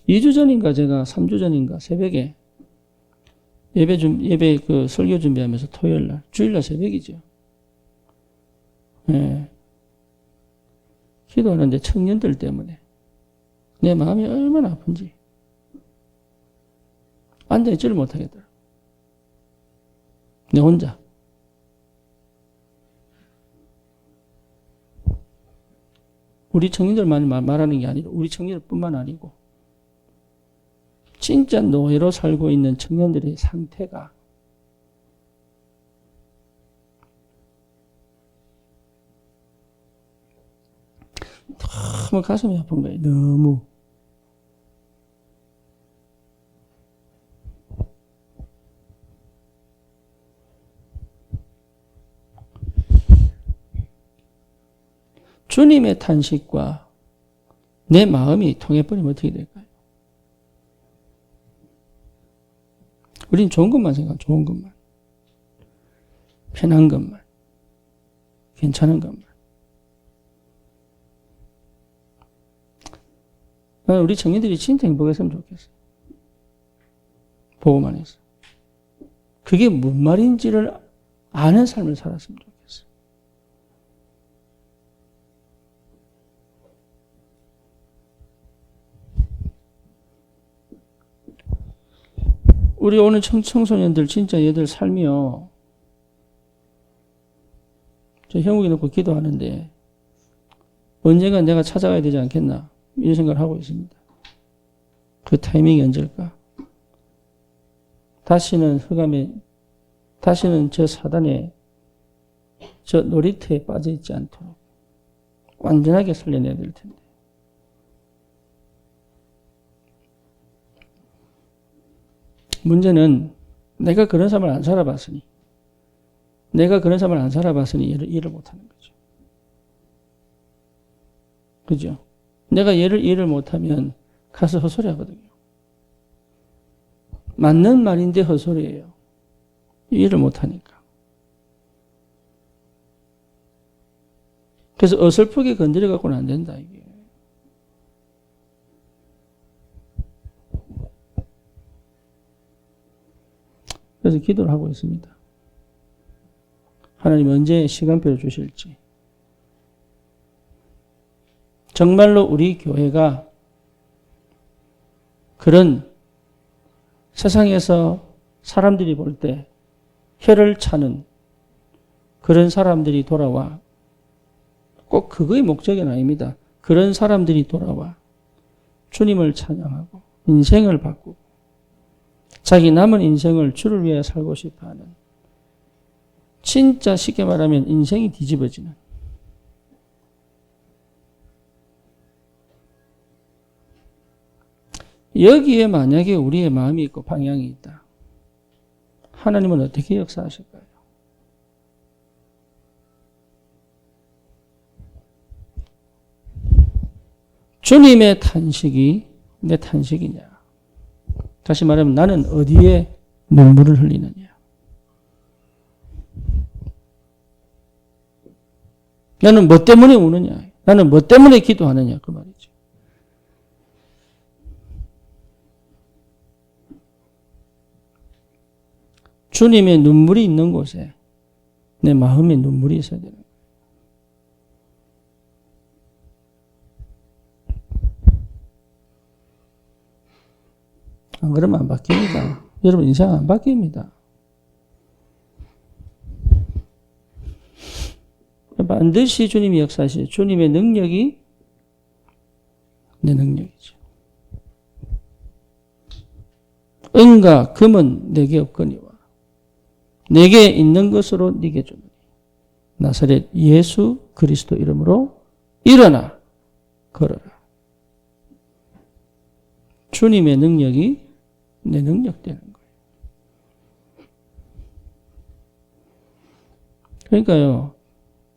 A: 2주 전인가 제가 3주 전인가 새벽에 예배 그 설교 준비하면서 토요일 날, 주일 날 새벽이죠. 예. 기도하는데 청년들 때문에 내 마음이 얼마나 아픈지 앉아있지를 못하겠더라. 내 혼자. 우리 청년들만 말하는 게 아니라 우리 청년들뿐만 아니고 진짜 노예로 살고 있는 청년들의 상태가 너무 가슴이 아픈 거예요. 너무. 주님의 탄식과 내 마음이 통해버리면 어떻게 될까요? 우린 좋은 것만 생각하고 좋은 것만. 편한 것만. 괜찮은 것만. 나는 우리 청년들이 진짜 행복했으면 좋겠어요. 보고만 해서. 그게 뭔 말인지를 아는 삶을 살았으면 좋겠어요. 우리 오늘 청소년들 진짜 얘들 삶이요. 저 형욱이 놓고 기도하는데 언젠가 내가 찾아가야 되지 않겠나 이런 생각을 하고 있습니다. 그 타이밍이 언제일까? 다시는 저 사단에 저 놀이터에 빠져 있지 않도록 완전하게 살려내야 될 텐데. 문제는 내가 그런 삶을 안 살아봤으니 이해를 못하는 거죠. 그죠? 내가 얘를 이해를 못하면 가서 헛소리 하거든요. 맞는 말인데 헛소리예요. 이해를 못하니까. 그래서 어설프게 건드려 갖고는 안 된다 이게. 그래서 기도를 하고 있습니다. 하나님 언제 시간표를 주실지. 정말로 우리 교회가 그런 세상에서 사람들이 볼 때 혀를 차는 그런 사람들이 돌아와. 꼭 그거의 목적은 아닙니다. 그런 사람들이 돌아와 주님을 찬양하고 인생을 바꾸고 자기 남은 인생을 주를 위해 살고 싶어하는, 진짜 쉽게 말하면 인생이 뒤집어지는, 여기에 만약에 우리의 마음이 있고 방향이 있다. 하나님은 어떻게 역사하실까요? 주님의 탄식이 내 탄식이냐? 다시 말하면 나는 어디에 눈물을 흘리느냐? 나는 뭐 때문에 우느냐? 나는 뭐 때문에 기도하느냐? 그 말이죠. 주님의 눈물이 있는 곳에 내 마음에 눈물이 있어야 되는 거예요. 안 그러면 안 바뀝니다. 여러분 인생 안 바뀝니다. 반드시 주님이 역사하시죠. 주님의 능력이 내 능력이죠. 은과 금은 내게 없거니와 내게 있는 것으로 네게 주노니 나사렛 예수 그리스도 이름으로 일어나 걸어라. 주님의 능력이 내 능력 되는 거예요. 그러니까요,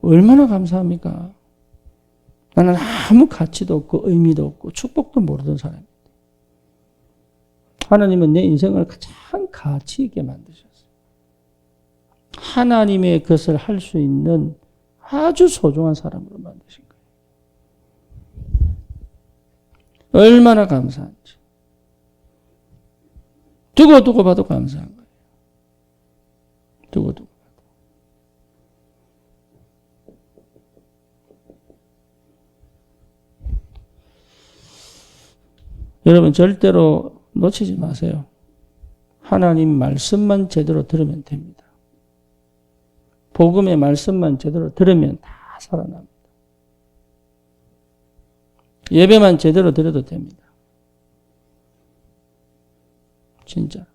A: 얼마나 감사합니까? 나는 아무 가치도 없고 의미도 없고 축복도 모르던 사람입니다. 하나님은 내 인생을 가장 가치 있게 만드셨어요. 하나님의 것을 할 수 있는 아주 소중한 사람으로 만드신 거예요. 얼마나 감사한지. 두고 봐도 감사한 거예요. 두고 봐도. 여러분 절대로 놓치지 마세요. 하나님 말씀만 제대로 들으면 됩니다. 복음의 말씀만 제대로 들으면 다 살아납니다. 예배만 제대로 드려도 됩니다. 진짜.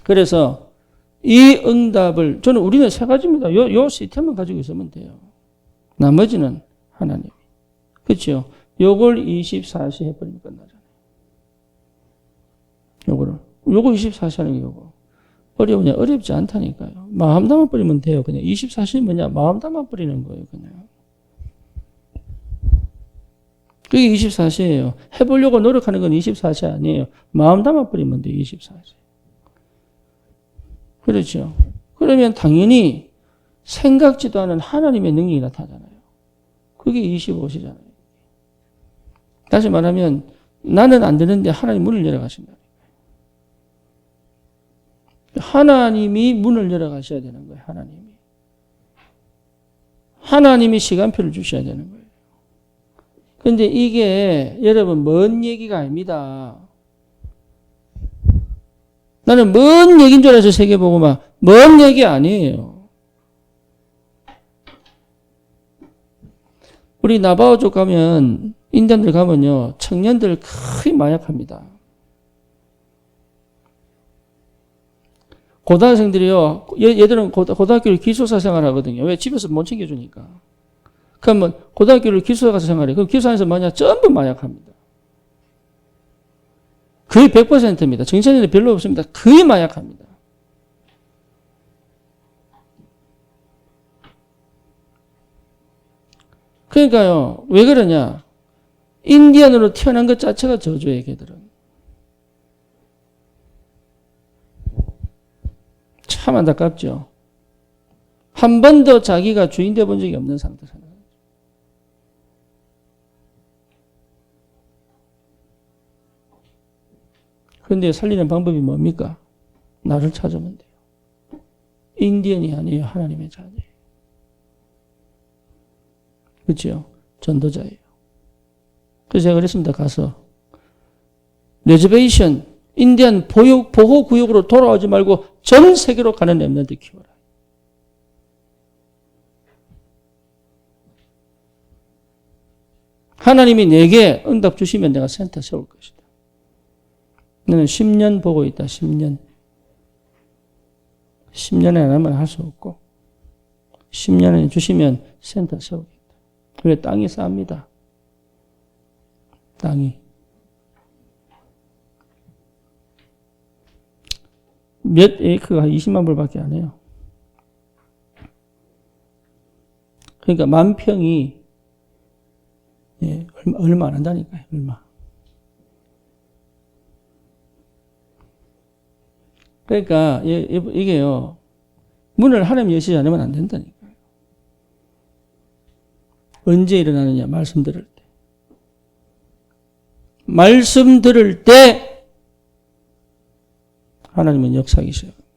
A: 그래서 이 응답을 우리는 세 가지입니다. 요 시스템만 가지고 있으면 돼요. 나머지는 하나님이. 그렇죠? 요걸 24시 해버리면 끝나잖아요. 요거 24시 하는 게 요거. 어려우냐? 어렵지 않다니까요. 마음 담아버리면 돼요. 그냥 24시 뭐냐? 마음 담아버리는 거예요. 그냥. 그게 24시예요. 해보려고 노력하는 건 24시 아니에요. 마음 담아버리면 돼요. 24시. 그렇죠. 그러면 당연히 생각지도 않은 하나님의 능력이 나타나잖아요. 그게 25시잖아요. 다시 말하면 나는 안 되는데 하나님 문을 열어가신다. 하나님이 문을 열어가셔야 되는 거예요. 하나님이 시간표를 주셔야 되는 거예요. 그런데 이게 여러분 먼 얘기가 아닙니다. 나는 먼 얘기인 줄 알아서 세계보고만 먼 얘기 아니에요. 우리 나바오족 가면 인디언들 가면요 청년들 거의 마약합니다. 고등학생들이요 얘들은 고등학교를 기숙사 생활하거든요. 왜? 집에서 못 챙겨주니까. 그러면 고등학교를 기숙사 가서 생활해. 그럼 기숙사 안에서 만약 전부 마약합니다. 거의 100%입니다. 정신에는 별로 없습니다. 거의 마약합니다. 그러니까요, 왜 그러냐? 인디언으로 태어난 것 자체가 저주예요, 걔들은. 참 안타깝죠. 한 번도 자기가 주인 되어본 적이 없는 상태잖아요. 그런데 살리는 방법이 뭡니까? 나를 찾으면 돼요. 인디언이 아니에요. 하나님의 자녀예요. 그렇죠? 전도자예요. 그래서 제가 그랬습니다. 가서 레저베이션, 인디언 보호구역으로 돌아오지 말고 전 세계로 가는 렘넌트 키워라. 하나님이 내게 응답 주시면 내가 센터 세울 것이다. 너는 10년 보고 있다. 10년. 10년에 안 하면 할 수 없고 10년에 주시면 센터 세우겠다. 그래 땅이 쌉니다. 땅이. 몇 에이크가 20만 불밖에 안 해요. 그러니까 만 평이 얼마 안 한다니까요. 얼마. 그러니까 이게요. 문을 하나님 여시지 않으면 안 된다니까요. 언제 일어나느냐? 말씀 들을 때. 말씀 들을 때 하나님은 역사하기 시작합니다.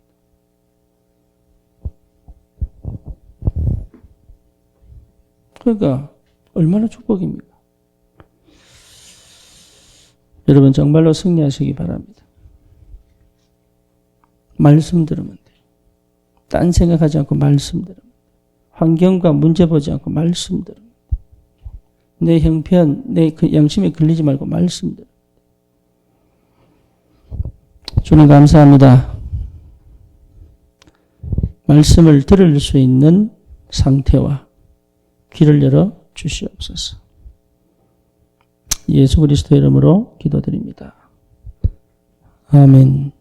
A: 그러니까 얼마나 축복입니까? 여러분 정말로 승리하시기 바랍니다. 말씀 들으면 돼요. 딴 생각하지 않고 말씀 들으면 돼요. 환경과 문제 보지 않고 말씀 들으면 돼요. 내 형편, 내 양심에 걸리지 말고 말씀 들으면 돼요. 주님 감사합니다. 말씀을 들을 수 있는 상태와 귀를 열어 주시옵소서. 예수 그리스도 이름으로 기도드립니다. 아멘.